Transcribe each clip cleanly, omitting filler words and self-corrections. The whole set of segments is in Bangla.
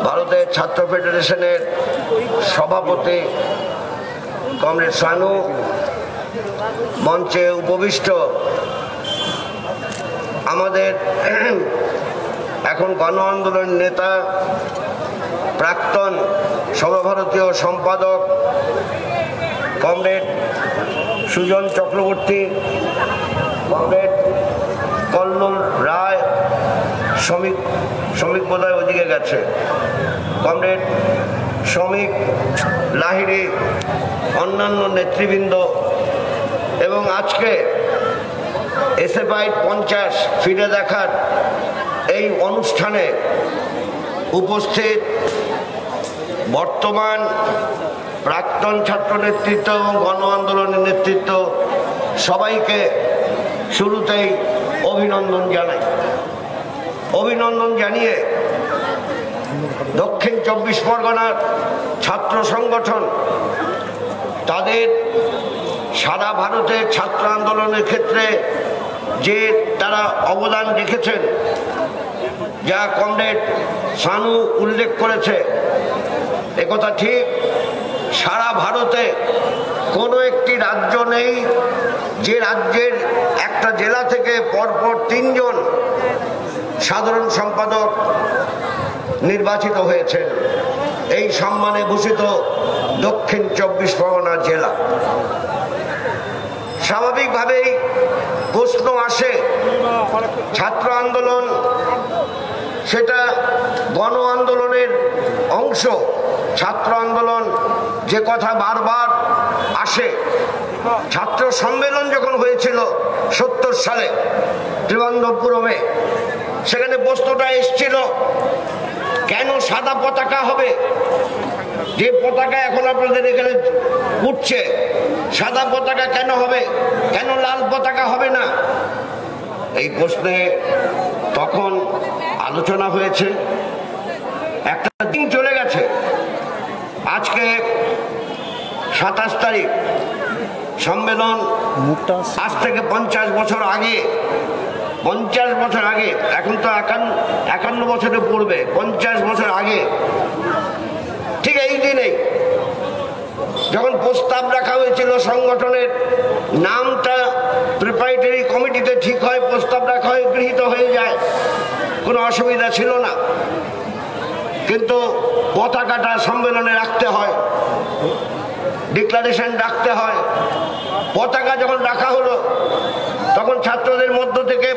ভারতের ছাত্র ফেডারেশনের সভাপতি কমরেড সানু, মঞ্চে উপবিষ্ট আমাদের এখন গণ আন্দোলন নেতা, প্রাক্তন সর্বভারতীয় সম্পাদক কমরেড সুজন চক্রবর্তী, কমরেড কল্লোল রায়, শ্রমিক বোধহয় ওদিকে গেছে, কমরেড শ্রমিক লাহিড়ী, অন্যান্য নেতৃবৃন্দ এবং আজকে এসএফআই 50 ফিরে দেখার এই অনুষ্ঠানে উপস্থিত বর্তমান প্রাক্তন ছাত্র নেতৃত্ব এবং গণ আন্দোলনের নেতৃত্ব, সবাইকে শুরুতেই অভিনন্দন জানাই। অভিনন্দন জানিয়ে দক্ষিণ 24 পরগনার ছাত্র সংগঠন তাদের সারা ভারতের ছাত্র আন্দোলনের ক্ষেত্রে যে তারা অবদান রেখেছেন, যা কমরেড সানু উল্লেখ করেছে, একথা ঠিক। সারা ভারতে কোনো একটি রাজ্য নেই যে রাজ্যের একটা জেলা থেকে পরপর 3 জন সাধারণ সম্পাদক নির্বাচিত হয়েছেন। এই সম্মানে ভূষিত দক্ষিণ 24 পরগনা জেলা। স্বাভাবিকভাবেই প্রশ্ন আসে, ছাত্র আন্দোলন সেটা গণ আন্দোলনের অংশ। ছাত্র আন্দোলন যে কথা বারবার আসে, ছাত্র সম্মেলন যখন হয়েছিল 70 সালে ত্রিবান্ধবপুরমে, সেখানে প্রশ্নটা এসেছিল কেন সাদা পতাকা হবে, যে পতাকা এখন আপনাদের এখানে উঠছে, সাদা পতাকা কেন হবে, কেন লাল পতাকা হবে না? এই প্রশ্নে তখন আলোচনা হয়েছে। একটা দিন চলে গেছে, আজকে 27 তারিখ সম্মেলন। আজ থেকে 50 বছর আগে, 50 বছর আগে, এখন তো 51 বছরে পড়বে, 50 বছর আগে ঠিক এই দিনেই যখন প্রস্তাব রাখা হয়েছিল সংগঠনের নামটা প্রিপারেটরি কমিটিতে ঠিক হয়, প্রস্তাব রাখা হয়, গৃহীত হয়ে যায়, কোনো অসুবিধা ছিল না। কিন্তু পতাকাটা সম্মেলনে রাখতে হয়, ডিক্লারেশন রাখতে হয়। পতাকা যখন রাখা হলো তখন ছাত্রদের মধ্য থেকে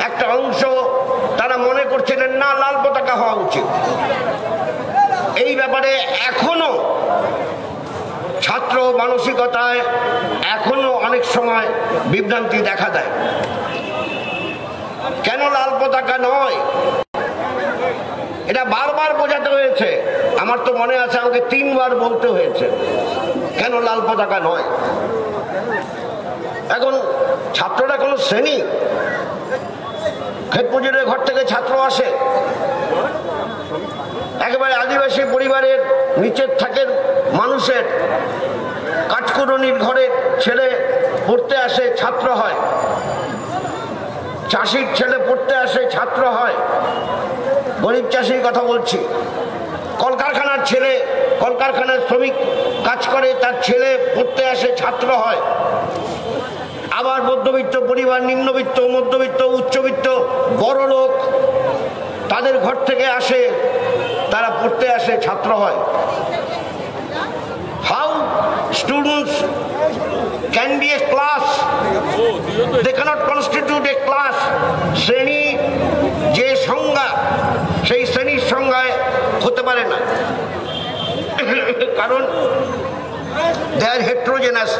একটা অংশ তারা মনে করছিলেন না, লাল পতাকা হওয়া উচিত। এই ব্যাপারে এখনো ছাত্র মানসিকতায় এখনো অনেক সময় বিভ্রান্তি দেখা দেয়। কেন লাল পতাকা নয়, এটা বারবার বোঝাতে হয়েছে। আমার তো মনে আছে আমাকে 3 বার বলতে হয়েছে কেন লাল পতাকা নয়। এখন ছাত্ররা কোনো শ্রেণী, ক্ষেত মজুরের ঘর থেকে ছাত্র আসে, একেবারে আদিবাসী পরিবারের নিচের থাকের মানুষের কাঠকুড়নির ঘরের ছেলে পড়তে আসে, ছাত্র হয়। চাষির ছেলে পড়তে আসে, ছাত্র হয়। গরিব চাষির কথা বলছি। কলকারখানার ছেলে, কলকারখানার শ্রমিক কাজ করে, তার ছেলে পড়তে আসে, ছাত্র হয়। আবার মধ্যবিত্ত পরিবার, নিম্নবিত্ত, মধ্যবিত্ত, উচ্চবিত্ত, বড় লোক, তাদের ঘর থেকে আসে, তারা পড়তে আসে, ছাত্র হয়। How students can be a class, they cannot constitute a class. শ্রেণী যে সংজ্ঞা, সেই শ্রেণীর সংজ্ঞায় হতে পারে না, কারণ they are heterogeneous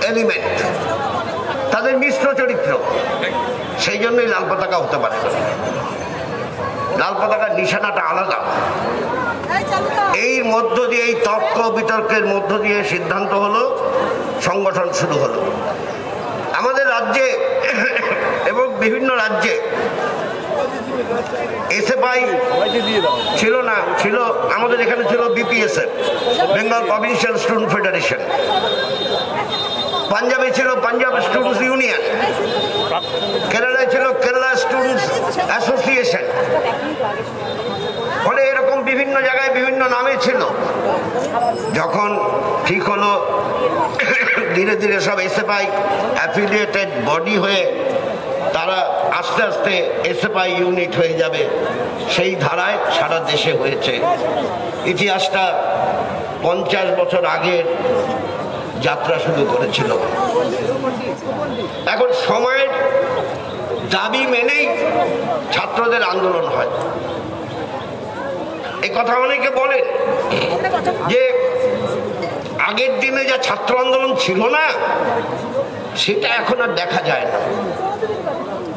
এলিমেন্ট, তাদের মিশ্র চরিত্র। সেই জন্যই লাল পতাকা হতে পারে না। লাল পতাকার নিশানাটা আলাদা। এই মধ্য দিয়ে, এই তর্ক বিতর্কের মধ্য দিয়ে সিদ্ধান্ত হলো, সংগঠন শুরু হলো। আমাদের রাজ্যে এবং বিভিন্ন রাজ্যে এসএফআই ছিল না, ছিল আমাদের এখানে ছিল বিপিএসএফ, বেঙ্গল প্রভিন্সিয়াল স্টুডেন্ট ফেডারেশন। পাঞ্জাবে ছিল পাঞ্জাব স্টুডেন্টস ইউনিয়ন, কেরালায় ছিল কেরালা স্টুডেন্টস অ্যাসোসিয়েশন, ফলে এরকম বিভিন্ন জায়গায় বিভিন্ন নামে ছিল। যখন ঠিক হলো ধীরে ধীরে সব এসএফআই অ্যাফিলিয়েটেড বডি হয়ে তারা আস্তে আস্তে এসএফআই ইউনিট হয়ে যাবে, সেই ধারায় সারা দেশে হয়েছে। ইতিহাসটা 50 বছর আগের যাত্রা শুরু করেছিল। এখন সময়ের দাবি মেনেই ছাত্রদের আন্দোলন হয়। এই কথা অনেকে বলেন যে আগের দিনে যা ছাত্র আন্দোলন ছিল না, সেটা এখন আর দেখা যায় না।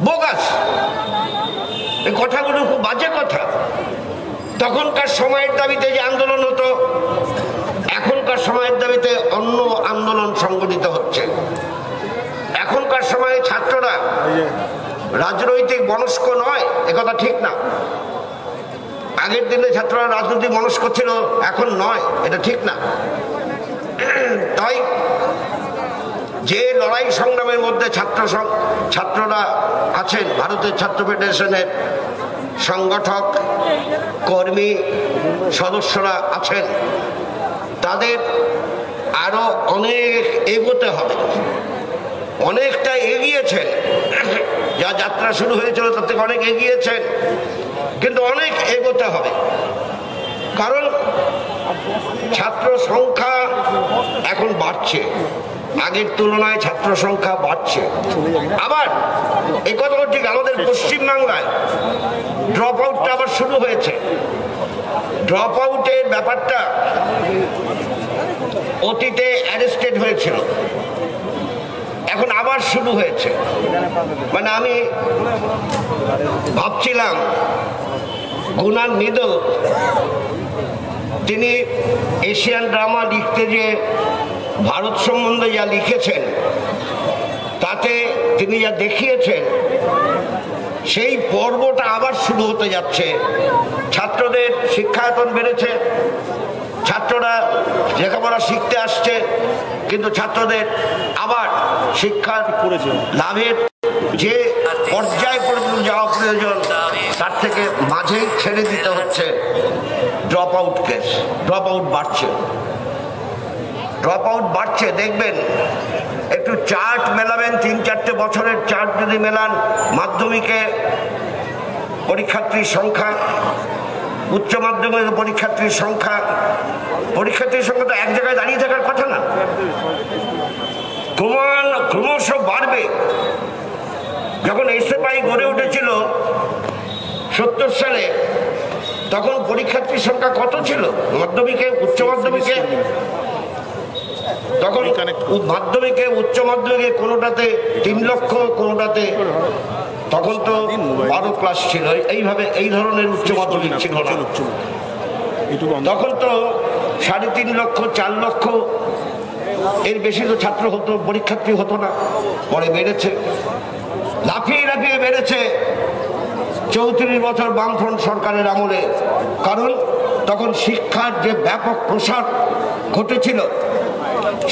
বোগাস এই কথাগুলো খুব বাজে কথা। তখনকার সময়ের দাবিতে যে আন্দোলন হতো, এখনকার সময়ের দাবিতে অন্য আন্দোলন সংগঠিত হচ্ছে। এখনকার সময়ে ছাত্ররা রাজনৈতিক মনস্ক নয়, একথা ঠিক না। আগের দিনে ছাত্ররা রাজনৈতিক মনস্ক ছিল, এখন নয়, এটা ঠিক না। তাই যে লড়াই সংগ্রামের মধ্যে ছাত্ররা আছেন, ভারতের ছাত্র ফেডারেশনের সংগঠক কর্মী সদস্যরা আছেন, তাদের আরো অনেক এগোতে হবে। অনেকটা এগিয়েছেন, যা যাত্রা শুরু হয়েছিল তার থেকে অনেক এগিয়েছেন, কিন্তু অনেক এগোতে হবে। কারণ ছাত্র সংখ্যা এখন বাড়ছে, আগের তুলনায় ছাত্র সংখ্যা বাড়ছে। আবার এই কথাও ঠিক, আমাদের পশ্চিমবাংলায় ড্রপ আউটটা আবার শুরু হয়েছে। ড্রপ আউটের ব্যাপারটা অতীতে অ্যারেস্টেড হয়েছিল, এখন আবার শুরু হয়েছে। মানে আমি ভাবছিলাম গুনার নিদো তিনি এশিয়ান ড্রামা লিখতে যে ভারত সম্বন্ধে যা লিখেছেন, তাতে তিনি যা দেখিয়েছেন, সেই পর্বটা আবার শুরু হতে যাচ্ছে। ছাত্রদের শিক্ষায়তন বেড়েছে, ছাত্ররা লেখাপড়া শিখতে আসছে, কিন্তু ছাত্রদের আবার শিক্ষার লাভের যে পর্যায় পর্যন্ত যাওয়া প্রয়োজন, তার থেকে মাঝেই ছেড়ে দিতে হচ্ছে। Drop out case, drop out বাড়ছে, ড্রপ আউট বাড়ছে। দেখবেন, একটু চার্ট মেলাবেন, 3-4 বছরের চার্ট যদি মেলান, মাধ্যমিকে পরীক্ষার্থীর সংখ্যা, উচ্চ মাধ্যমিক পরীক্ষার্থীর সংখ্যা তো এক জায়গায় দাঁড়িয়ে থাকার কথা না, ক্রমশ বাড়বে। যখন এসএফআই গড়ে উঠেছিল 70 সালে, তখন পরীক্ষার্থীর সংখ্যা কত ছিল মাধ্যমিকে, উচ্চ মাধ্যমিকে? তখন মাধ্যমিকে, উচ্চ মাধ্যমিকে কোনোটাতে 3 লক্ষ, কোনোটাতে, তখন তো 12 ক্লাস ছিল, এইভাবে এই ধরনের উচ্চ মাধ্যমিক ছিল না। তখন তো 3.5 লক্ষ, 4 লক্ষ, এর বেশি তো ছাত্র হতো, পরীক্ষার্থী হতো না। পরে বেড়েছে, লাফিয়ে লাফিয়ে বেড়েছে 34 বছর বামফ্রন্ট সরকারের আমলে। কারণ তখন শিক্ষার যে ব্যাপক প্রসার ঘটেছিল,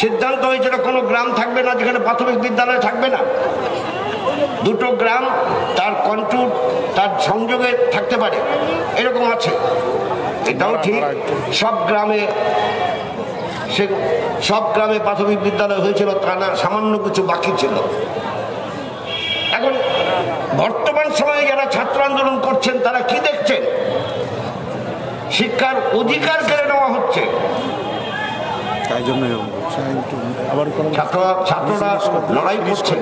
সিদ্ধান্ত হয়েছিল কোনো গ্রাম থাকবে না যেখানে প্রাথমিক বিদ্যালয় থাকবে না। 2টো গ্রাম তার কন্ট্রোল, তার সংযোগে থাকতে পারে, এরকম আছে। এটাও ঠিক, সব গ্রামে প্রাথমিক বিদ্যালয় হয়েছিল তা না, সামান্য কিছু বাকি ছিল। এখন বর্তমান সময়ে যারা ছাত্র আন্দোলন করছেন, তারা কি দেখছেন? শিক্ষার অধিকার কেড়ে নেওয়া হচ্ছে। তাই জন্য ছাত্ররা লড়াই করছেন,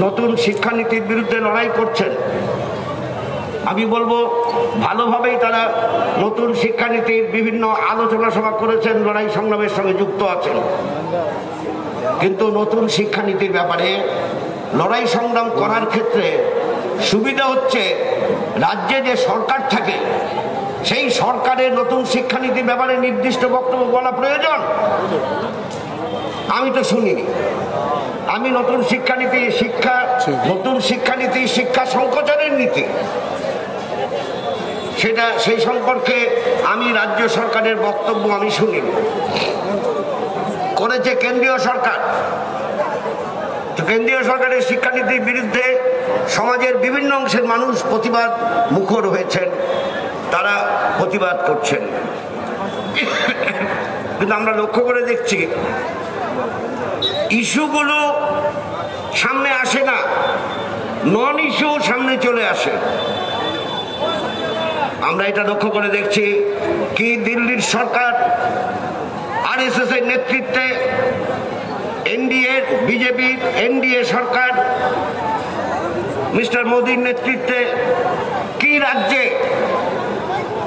নতুন শিক্ষানীতির বিরুদ্ধে লড়াই করছেন। আমি বলবো, ভালোভাবেই তারা নতুন শিক্ষানীতির বিভিন্ন আলোচনা সভা করেছেন, লড়াই সংগ্রামের সঙ্গে যুক্ত আছেন। কিন্তু নতুন শিক্ষানীতির ব্যাপারে লড়াই সংগ্রাম করার ক্ষেত্রে সুবিধা হচ্ছে, রাজ্যে যে সরকার থাকে, সেই সরকারের নতুন শিক্ষানীতির ব্যাপারে নির্দিষ্ট বক্তব্য বলা প্রয়োজন। আমি তো শুনিনি। আমি নতুন শিক্ষানীতি, শিক্ষা সংকোচনের নীতি, সেই সম্পর্কে আমি রাজ্য সরকারের বক্তব্য আমি শুনিনি। করেছে কেন্দ্রীয় সরকার। তো কেন্দ্রীয় সরকারের শিক্ষানীতির বিরুদ্ধে সমাজের বিভিন্ন অংশের মানুষ প্রতিবাদ মুখর হয়েছেন, তারা প্রতিবাদ করছেন। কিন্তু আমরা লক্ষ্য করে দেখছি ইস্যুগুলো সামনে আসে না, নন ইস্যু সামনে চলে আসে। আমরা এটা লক্ষ্য করে দেখছি কি দিল্লির সরকার আরএসএস এর নেতৃত্বে বিজেপির এনডিএ সরকার মিস্টার মোদীর নেতৃত্বে, কি রাজ্যে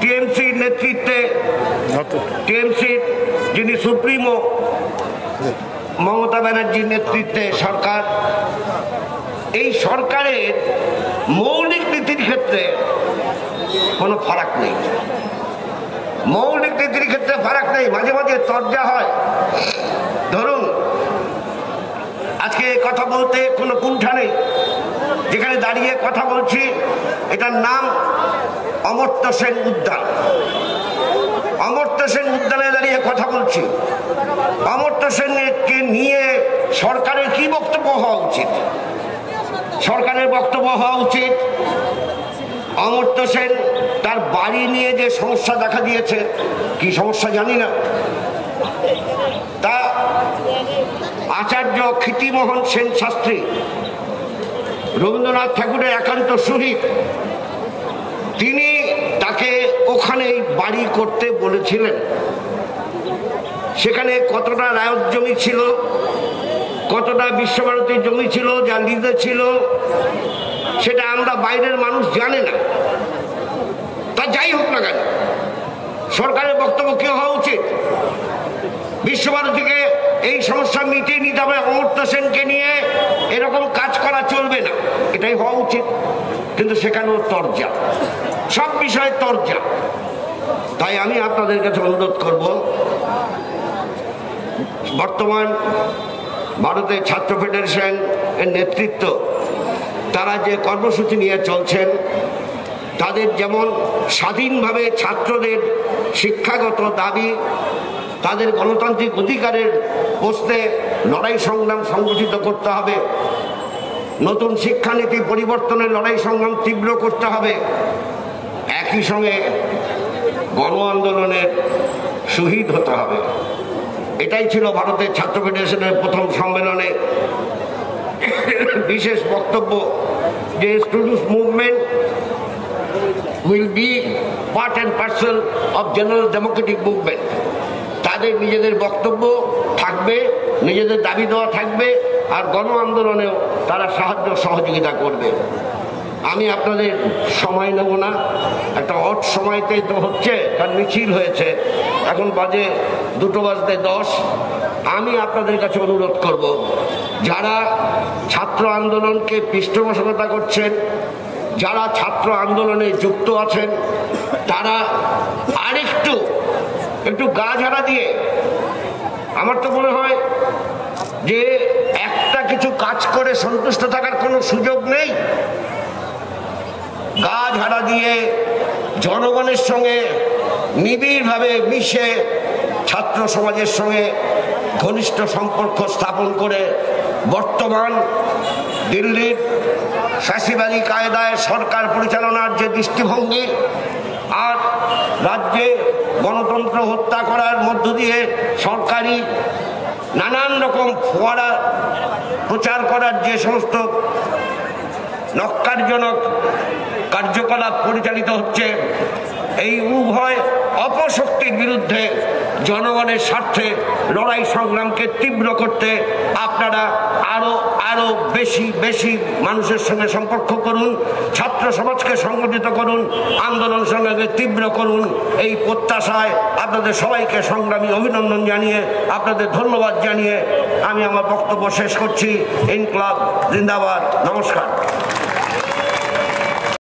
টিএমসির নেতৃত্বে, টিএমসির যিনি সুপ্রিমো মমতা ব্যানার্জির নেতৃত্বে সরকার, এই সরকারের মৌলিক নীতির ক্ষেত্রে কোনো ফারাক নেই। মৌলিক নীতির ক্ষেত্রে ফারাক নেই, মাঝে মাঝে তরজা হয়। ধরুন আজকে কথা বলতে কোনো কুণ্ঠা নেই, যেখানে দাঁড়িয়ে কথা বলছি এটার নাম অমর্ত্য সেন উদ্যান। অমর্ত্য সেন উদ্যানে দাঁড়িয়ে কথা বলছি। অমর্ত্য সেনকে নিয়ে সরকারের কি বক্তব্য হওয়া উচিত? সরকারের বক্তব্য হওয়া উচিত অমর্ত্য সেন তার বাড়ি নিয়ে যে সমস্যা দেখা দিয়েছে, কি সমস্যা জানি না, তা আচার্য ক্ষিতিমোহন সেন শাস্ত্রী রবীন্দ্রনাথ ঠাকুরের একান্ত শহীদ, তিনি তাকে ওখানেই বাড়ি করতে বলেছিলেন। সেখানে কতটা রায়ত জমি ছিল, কতটা বিশ্বভারতীর জমি ছিল, যা লিজে ছিল, সেটা আমরা বাইরের মানুষ জানে না। তা যাই হোক না কেন, সরকারের বক্তব্য কি হওয়া উচিত? বিশ্বভারতীকে এই সমস্যা মিটিয়ে নিতে হবে, অমর্ত্য সেনকে নিয়ে এরকম কাজ করা চলবে না, এটাই হওয়া উচিত। কিন্তু সেখানেও তরজা, সব বিষয়ে তরজা। তাই আমি আপনাদের কাছে অনুরোধ করব, বর্তমান ভারতের ছাত্র ফেডারেশন এর নেতৃত্ব, তারা যে কর্মসূচি নিয়ে চলছেন, তাদের যেমন স্বাধীনভাবে ছাত্রদের শিক্ষাগত দাবি, তাদের গণতান্ত্রিক অধিকারের প্রশ্নে লড়াই সংগ্রাম সংগঠিত করতে হবে, নতুন শিক্ষানীতি পরিবর্তনের লড়াই সংগ্রাম তীব্র করতে হবে, একই সঙ্গে গণ আন্দোলনের শহীদ হতে হবে। এটাই ছিল ভারতের ছাত্র ফেডারেশনের প্রথম সম্মেলনে বিশেষ বক্তব্য, যে students movement will be part and parcel of general Democratic movement. তাদের নিজেদের বক্তব্য থাকবে, নিজেদের দাবি দেওয়া থাকবে, আর গণ আন্দোলনেও তারা সাহায্য সহযোগিতা করবে। আমি আপনাদের সময় নেব না, একটা অড সময়তেই তো হচ্ছে, কারণ মিছিল হয়েছে, এখন বাজে 2:10। আমি আপনাদের কাছে অনুরোধ করব, যারা ছাত্র আন্দোলনকে পৃষ্ঠপোষকতা করছেন, যারা ছাত্র আন্দোলনে যুক্ত আছেন, তারা একটু গা ঝাড়া দিয়ে, আমার তো মনে হয় যে একটা কিছু কাজ করে সন্তুষ্ট থাকার কোনো সুযোগ নেই। গা ঝাড়া দিয়ে জনগণের সঙ্গে নিবিড়ভাবে মিশে ছাত্র সমাজের সঙ্গে ঘনিষ্ঠ সম্পর্ক স্থাপন করে বর্তমান দিল্লির ফ্যাসিবাদী কায়দায় সরকার পরিচালনার যে দৃষ্টিভঙ্গি, আর রাজ্যে গণতন্ত্র হত্যা করার মধ্য দিয়ে সরকারি নানান রকম ফোয়ারা প্রচার করার যে সমস্ত নক্কারজনক কার্যকলাপ পরিচালিত হচ্ছে, এই উভয় অপশক্তির বিরুদ্ধে জনগণের স্বার্থে লড়াই সংগ্রামকে তীব্র করতে আপনারা আরো বেশি মানুষের সঙ্গে সম্পর্ক করুন, ছাত্র সমাজকে সংগঠিত করুন, আন্দোলন সংগ্রামকে তীব্র করুন। এই প্রত্যাশায় আপনাদের সবাইকে সংগ্রামী অভিনন্দন জানিয়ে, আপনাদের ধন্যবাদ জানিয়ে আমি আমার বক্তব্য শেষ করছি। ইনকলাব জিন্দাবাদ। নমস্কার।